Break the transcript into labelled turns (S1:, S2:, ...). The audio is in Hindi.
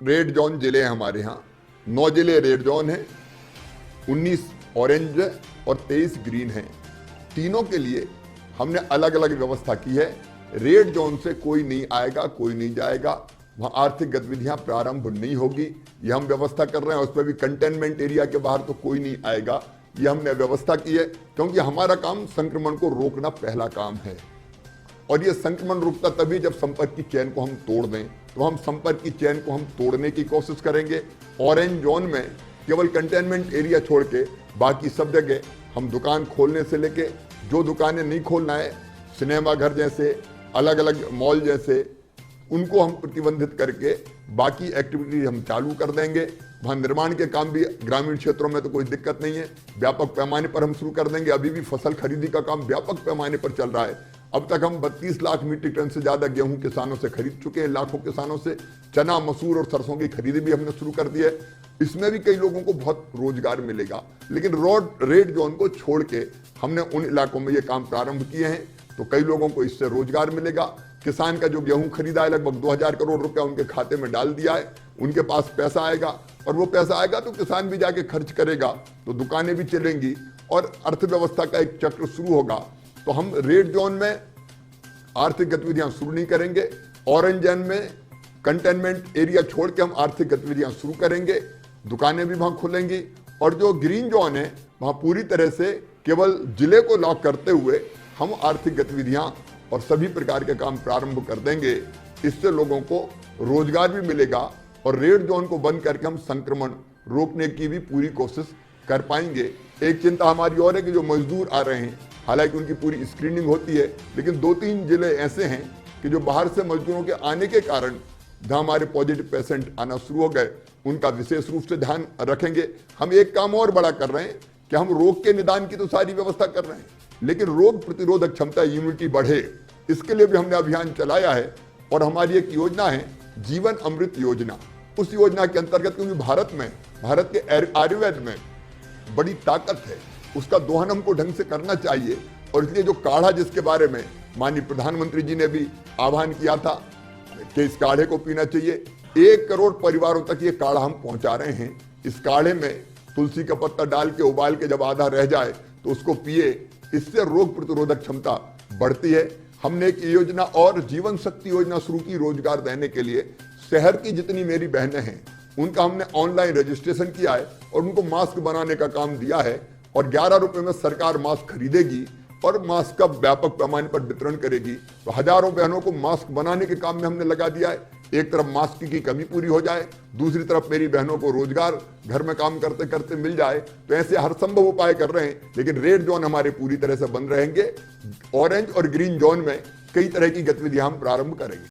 S1: रेड जोन जिले हैं हमारे यहाँ। 9 जिले रेड जोन हैं, 19 ऑरेंज और 23 ग्रीन हैं। तीनों के लिए हमने अलग अलग व्यवस्था की है। रेड जोन से कोई नहीं आएगा, कोई नहीं जाएगा, वहां आर्थिक गतिविधियां प्रारंभ नहीं होगी। ये हम व्यवस्था कर रहे हैं। उस पर भी कंटेनमेंट एरिया के बाहर तो कोई नहीं आएगा, ये हमने व्यवस्था की है, क्योंकि हमारा काम संक्रमण को रोकना पहला काम है। और ये संक्रमण रुकता तभी जब संपर्क की चेन को हम तोड़ दें। तो हम संपर्क की चेन को हम तोड़ने की कोशिश करेंगे। ऑरेंज जोन में केवल कंटेनमेंट एरिया छोड़ के बाकी सब जगह हम दुकान खोलने से लेके, जो दुकानें नहीं खोलना है, सिनेमा घर जैसे, अलग अलग मॉल जैसे, उनको हम प्रतिबंधित करके बाकी एक्टिविटी हम चालू कर देंगे। वहाँ निर्माण के काम भी ग्रामीण क्षेत्रों में तो कोई दिक्कत नहीं है, व्यापक पैमाने पर हम शुरू कर देंगे। अभी भी फसल खरीदी का काम व्यापक पैमाने पर चल रहा है। अब तक हम 32 लाख मीट्रिक टन से ज्यादा गेहूं किसानों से खरीद चुके हैं, लाखों किसानों से। चना, मसूर और सरसों की खरीदी भी हमने शुरू कर दी है। इसमें भी कई लोगों को बहुत रोजगार मिलेगा। लेकिन रेड जोन को छोड़ के हमने उन इलाकों में ये काम प्रारंभ किए हैं, तो कई लोगों को इससे रोजगार मिलेगा। किसान का जो गेहूं खरीदा है, लगभग 2000 करोड़ रुपया उनके खाते में डाल दिया है। उनके पास पैसा आएगा, और वो पैसा आएगा तो किसान भी जाके खर्च करेगा, तो दुकानें भी चलेंगी और अर्थव्यवस्था का एक चक्र शुरू होगा। तो हम रेड जोन में आर्थिक गतिविधियां शुरू नहीं करेंगे। ऑरेंज जोन में कंटेनमेंट एरिया छोड़ के हम आर्थिक गतिविधियां शुरू करेंगे, दुकानें भी वहां खुलेंगी। और जो ग्रीन जोन है, वहां पूरी तरह से केवल जिले को लॉक करते हुए हम आर्थिक गतिविधियां और सभी प्रकार के काम प्रारंभ कर देंगे। इससे लोगों को रोजगार भी मिलेगा, और रेड जोन को बंद करके हम संक्रमण रोकने की भी पूरी कोशिश कर पाएंगे। एक चिंता हमारी और है कि जो मजदूर आ रहे हैं, हालांकि उनकी पूरी स्क्रीनिंग होती है, लेकिन 2-3 जिले ऐसे हैं कि जो बाहर से मजदूरों के आने के कारण जहां हमारे पॉजिटिव पेशेंट आना शुरू हो गए, उनका विशेष रूप से ध्यान रखेंगे। हम एक काम और बड़ा कर रहे हैं कि हम रोग के निदान की तो सारी व्यवस्था कर रहे हैं, लेकिन रोग प्रतिरोधक क्षमता, इम्यूनिटी बढ़े, इसके लिए भी हमने अभियान चलाया है। और हमारी एक योजना है जीवन अमृत योजना। उस योजना के अंतर्गत, क्योंकि भारत के आयुर्वेद में बड़ी ताकत है, उसका दोहन हमको ढंग से करना चाहिए। और इसलिए जो काढ़ा, जिसके बारे में माननीय प्रधानमंत्री जी ने भी आह्वान किया था कि इस काढ़े को पीना चाहिए, 1 करोड़ परिवारों तक ये काढ़ा हम पहुंचा रहे हैं। इस काढ़े में तुलसी का पत्ता डाल के उबाल के जब आधा रह जाए तो उसको पिए, इससे रोग प्रतिरोधक क्षमता बढ़ती है। हमने एक योजना और जीवन शक्ति योजना शुरू की रोजगार देने के लिए। शहर की जितनी मेरी बहनें हैं, उनका हमने ऑनलाइन रजिस्ट्रेशन किया है और उनको मास्क बनाने का काम दिया है। और 11 रुपए में सरकार मास्क खरीदेगी और मास्क का व्यापक पैमाने पर वितरण करेगी। तो हजारों बहनों को मास्क बनाने के काम में हमने लगा दिया है। एक तरफ मास्क की कमी पूरी हो जाए, दूसरी तरफ मेरी बहनों को रोजगार घर में काम करते करते मिल जाए। तो ऐसे हर संभव उपाय कर रहे हैं, लेकिन रेड जोन हमारे पूरी तरह से बंद रहेंगे। ऑरेंज और ग्रीन जोन में कई तरह की गतिविधियां हम प्रारंभ करेंगे।